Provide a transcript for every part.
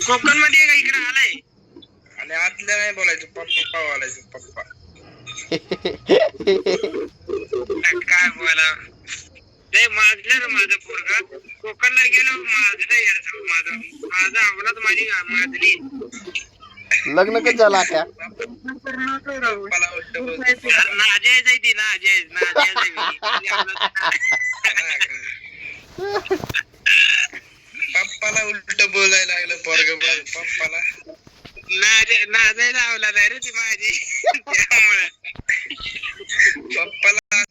कोकण मध्ये का इकडे आलाय आणि आतल्या नाही बोलायचं पप्पा बोलायचं पप्पा. काय बोला ते माझलं माझं पोरगा कोकणला गेलो माझं यायचं माझं आवडत माझी माझली. लग्न कधी झालं आता? नाजय जायती नाजय पप्पाला उलट बोलायला लागलं पोरग पप्पाला नाजायला आवला नाही रे ती माझी त्यामुळे पप्पाला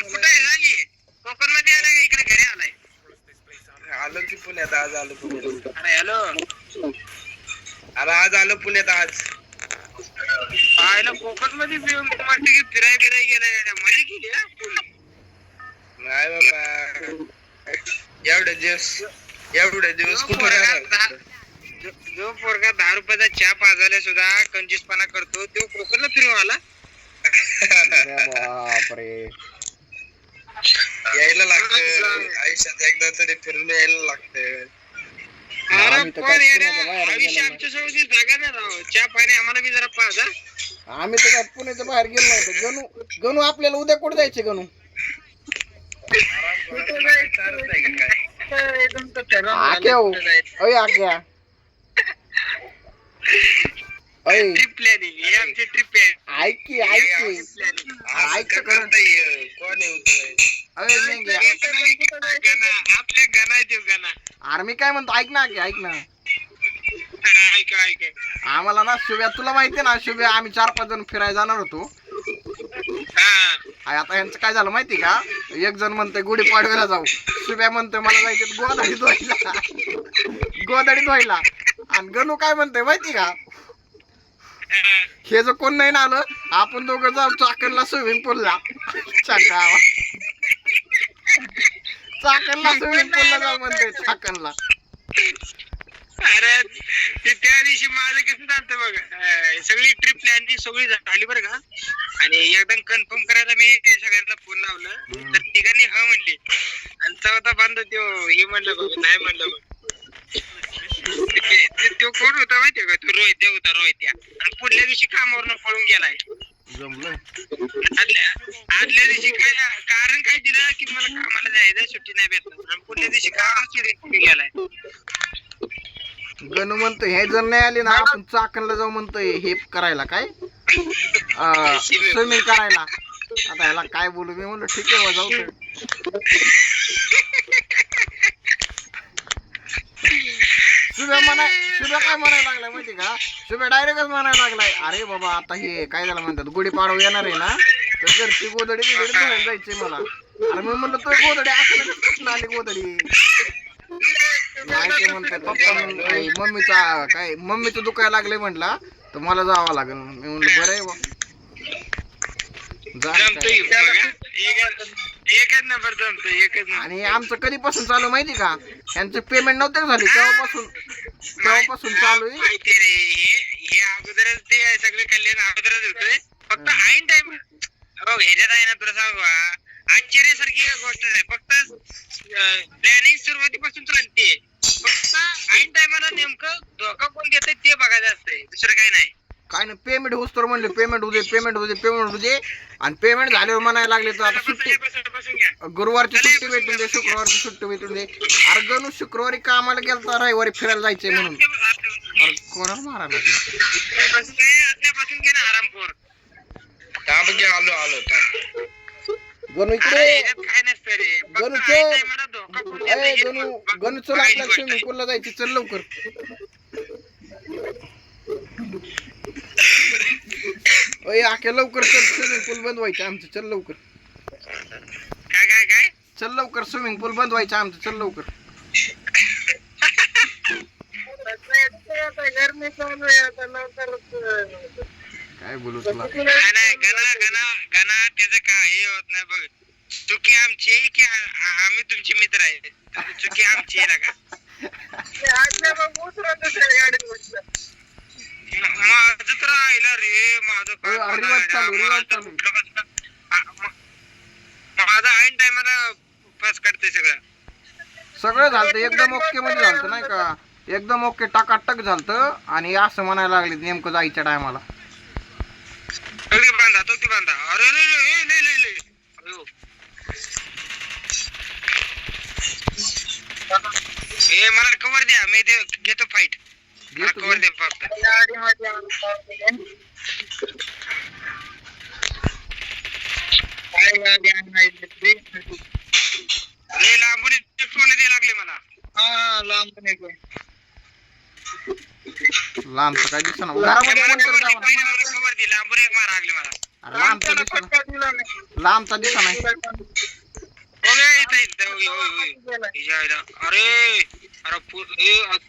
कुठे आहे कोकण मध्ये आला का इकडे घरी आलाय? आलो की पुण्यात आज आलो पुण्यात. अरे हॅलो अरे आज आलो पुण्यात आज आयला कोकण मध्ये फिराय गेला मजा केली ना फुल. नाही बाबा एवढे दिवस कुठे जो पोरगा 10 रुपयाचा चहा पाजायला सुद्धा कंजूसपणा करतो तो कोकणला फिरून आला. बापरे यायला लागतं आयुष्यात एकदा तरी फिरून यायला लागतं. आयुष्य आमच्या सोबत जागा नाही राव चहा पाणी आम्हाला बी जरा पाजा. आम्ही तर काय पुण्याच्या बाहेर गेलो नव्हतो. गणू आपल्याला उद्या कुठे जायचे गणू? ट्रिप प्लॅनिंग ही आमची ट्रिप आहे. ऐक की कोण आपल्या गणा देऊ गणा. अरे मी काय म्हणतो ऐक ना ऐक आम्हाला ना शुभ्या तुला माहितीये ना शुभ्या आम्ही 4-5 जण फिरायला जाणार होतो. आता यांचं काय झालं माहिती का? एक जण म्हणतोय गुढीपाडव्याला जाऊ शुभ्या म्हणतोय मला जायचं गोदडी धुवायला आणि गणू काय म्हणतोय माहिती का? हे जर कोण नाही ना आलं आपण दोघं जाऊ चाकणला स्विमिंग पूलला. चाकणला स्विमिंग पूलला जाऊ म्हणतोय चाकणला. अरे त्या दिवशी माझं कसं झालं बघ सगळी ट्रिप प्लॅन सगळी झाली बरं का आणि एकदम कन्फर्म करायला मी सगळ्यांना फोन लावलं तर तिघांनी हा म्हणले आणि चौथा बांधव तो हे म्हणलं बघ नाही म्हणलं बघ. तो कोण होता माहितीये का? तो रोहित्या होता रोहित्या आणि पुढल्या दिवशी कामावरून पळून गेलाय. आदल्या दिवशी काय कारण काय दिलं की मला कामाला जायचं सुट्टी नाही भेटणार आणि पुढल्या दिवशी कामाला सोडून गेलाय. गणू म्हणतोय हे जर नाही आले ना आपण चाकणला जाऊ म्हणतोय हे करायला काय स्विमिंग करायला. आता ह्याला काय बोलू मी म्हणलं ठीक आहे जाऊ. शुभ्या काय म्हणायला लागलाय माहिती का? शुभ्या डायरेक्टच म्हणायला लागलाय अरे बाबा आता हे काय झालं म्हणतात गुढीपाडवा येणार आहे ना तर घरची गोदडी धुवायला जायची मला. अरे मी म्हणलं तो गोदडी असं कुठं आली गोदडी नाही ते म्हणते पप्पा मम्मीचं दुखायला लागले म्हटला तर मला जावं लागेल. मी म्हणलं बरं आहे बा आणि आमचं कधीपासून चालू माहिती का? यांचं पेमेंट नव्हतं झाली तेव्हापासून चालू आहे. हे अगोदरच ते सगळे कल्याण अगोदरच होतोय फक्त ऐन टाइम ह्याच्यात आहे ना तुला सांगू आश्चर्यासारखी गोष्ट नाही. फक्त प्लॅनिंग सुरुवातीपासून चालते फक्त ऐन टायमाला नेमकं धोका कोण देतंय ते बघायचं असतंय दुसरं काय नाही. काय नाही पेमेंट होस तर म्हणले पेमेंट होऊ दे आणि पेमेंट झाल्यावर म्हणायला लागले तर आता सुट्टी गुरुवारची सुट्टी भेटून दे शुक्रवारची सुट्टी भेटून दे. अरे गणू शुक्रवारी कामाला गेलता रविवारी फिरायला जायचंय म्हणून अरे कोणाला मारायला आरामखोर आलो गणू इकडे गणू चल आपल्याला स्विमिंग पूलला जायची चल लवकर. आख्या लवकर चल स्विमिंग पूल बंद व्हायचं आमचं चल लवकर. काय चल लवकर स्विमिंग पूल बंद व्हायचं आमचं चल लवकर. काय बोलू तुला गणा त्याचं काही होत नाही बघ. चुकी आमची आहे की आम्ही तुमचे मित्र आहे. चुकी आमची आहे का? माझं तर राहिला रे माझं ऐन टायमाला पास करते सगळं झालं एकदम ओके मध्ये झालं नाही का एकदम ओके टाकाटक झालं आणि असं म्हणायला लागले नेमकं जायच्या टायमाला अगदी बांधा तो ती बांधा अरे अरे अरे लय लय लय अयो ए मला कव्हर द्या मी घेतो फाईट मला कव्हर द्या फक्त अरे लांबून फोन द्यायला लागले मला लांब तर काय दिसना घरामध्ये कोण तर जावं ना. कव्हर दे लांबून एक मार लागले मला अरे लांबचा दिसना नाही अरे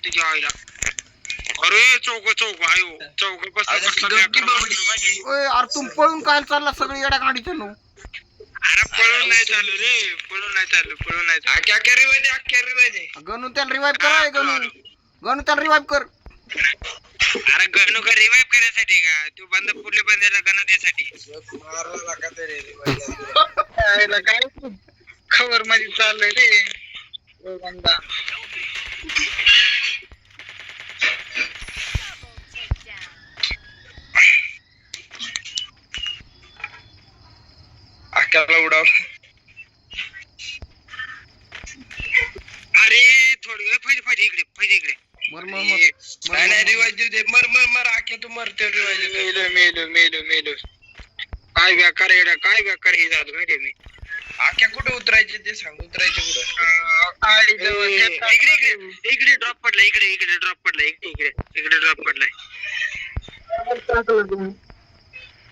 तुझ्या आईला अरे चौक आयो चौक ओय अरे तुम पळून काय चालला सगळी येड्या गाडीच्या नो अरे पळून नाही चालू रे पळून नाही चालू गणू त्याला रिवाइव करा गणू त्याला रिवाइव कर अरे गणू का रिवाइव करण्यासाठी का तू बंद पुढले बंदाला गणा द्यासाठी काय खबर मध्ये चाललंय रे बंदा आक्याला उडावलं अरे थोडी फायदे इकडे मर नाही रिवाज देऊ दे मर आक्या तू मरते रिवाज मेलो काय बेकार हे झालं माहितीये मी आक्या कुठे उतरायचे ते सांग उतरायचे कुठं इकडे ड्रॉप पडला इकडे ड्रॉप पडलाय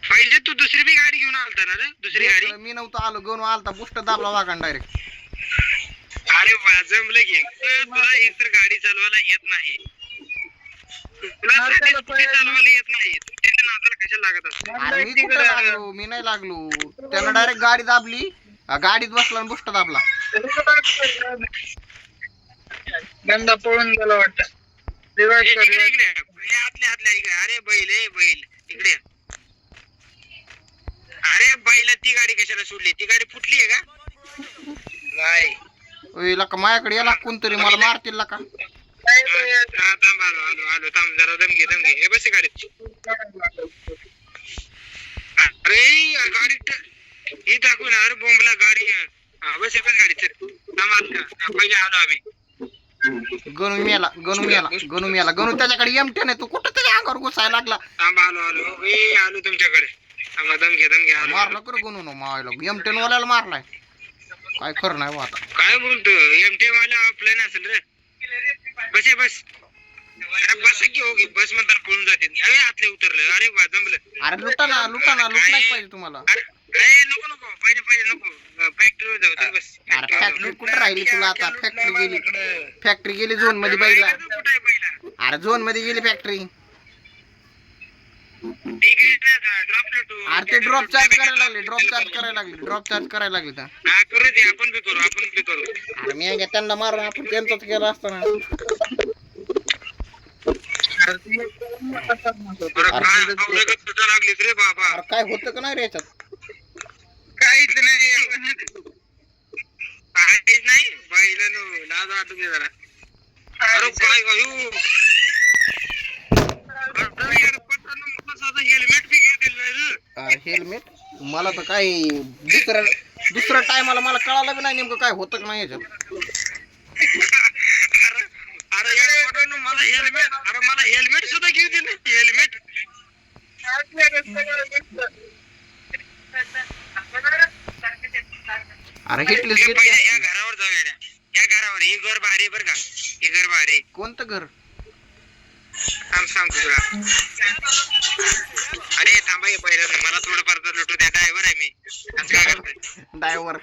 पाहिजे तू दुसरी बी गाडी घेऊन आलता ना रे दुसरी गाडी मी नव्हतं आलो गणू आलता बुष्ट दाबला वागण डायरेक्ट अरे वाजमलं घे तुला एक तर गाडी चालवायला येत नाही चालवायला येत नाही तू त्याच्या नादाला कशाला लागत असते अरे मी कुठं लागलो मी नाही लागलो त्यानं डायरेक्ट गाडी दाबली गाडीत बसला आणि बुष्ट दाबला गंदा पळून गेला वाटतं आतल्या इकडे अरे बैल इकडे अरे बैला ती गाडी कशाला सोडली ती गाडी फुटली आहे का नाही ओय लका माझ्याकडे याला कोणतरी मला मारतील लका थांब आलो थांब जरा दम घे हे बस गाडीत अरे गाडी ही टाकून अरे बोंबला गाडी बस गाडी पहिले आलो आम्ही गणू मेला गणू त्याच्याकडे एमटे नाही तू कुठं त्याच्या अंगावर घुसायला लागला थांब आलो तुमच्याकडे दम घे मारला कर गणू न मायला एमटेन वाल्याला मारलाय काय खरं नाही आता काय बोलतो एमटी वाला ऑफलाईन असेल रे बस बस की होगी बस मध्ये पळून जाते अरे आतले उतरले अरे जमलं अरे लुटा नाही पाहिजे तुम्हाला अरे नको पाहिजे नको फॅक्टरीवर जाऊ बस अरे फॅक्टरी कुठे राहिली तुला आता फॅक्टरी गेली झोन मध्ये बाईला अरे झोन मध्ये गेली फॅक्टरी अरे ते ड्रॉप चार्ज करायला लागले करू दे आपण बी करू अरे मी त्यांना मारून आपण त्यांचाच केला असता ना लागलीत रे बाबा अरे काय होतं का नाही रे याच्यात काहीच नाही बाईला लाज वाटून दे जरा अरे काय हेल्मेट बी घेतील हेल्मेट मला तर काही दुसऱ्या टायमाला मला कळालं बी नाही नेमकं काय होतं का नाही याच्यात अरे मला हेल्मेट सुद्धा घेऊ दिले हेल्मेट अरे हिटलीस या घरावर जाऊया या घरावर ही घर भारी बर का ही घर भारी कोणतं घर सांगतो तुला अरे थांबा पहिलं मला थोडंफार तर लुटू द्या ड्रायव्हर आहे मी असं काय करताय ड्रायव्हर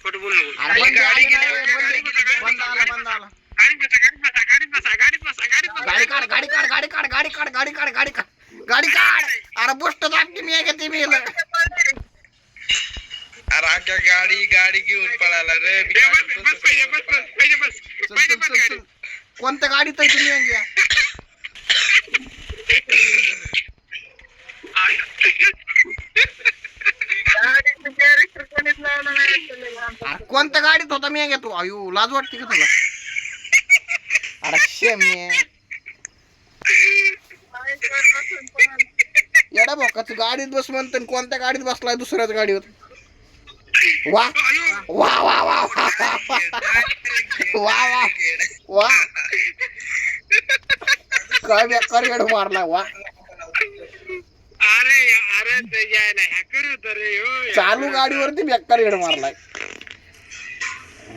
खोटं बोल नको गाडी काढ अरे गोष्ट दाखली मी ते मी अरे गाडी घेऊन पळाला रे चल चल चल चल कोणत्या गाडीत आहे तुम्ही अंग्या अरे कोणत्या गाडीत होता मी अंग्या तू आयु लाज वाटते का तुला अरे शेम्ये येडा भाऊ का तू गाडीत बस म्हणतो आणि कोणत्या गाडीत बसलाय दुसऱ्याच गाडीवर वा वा वा वा वा वा वा वा काय बेकार येड मारला वा अरे अरे यायला हॅकर होत रे चालू गाडीवरती बेकार येड मारलाय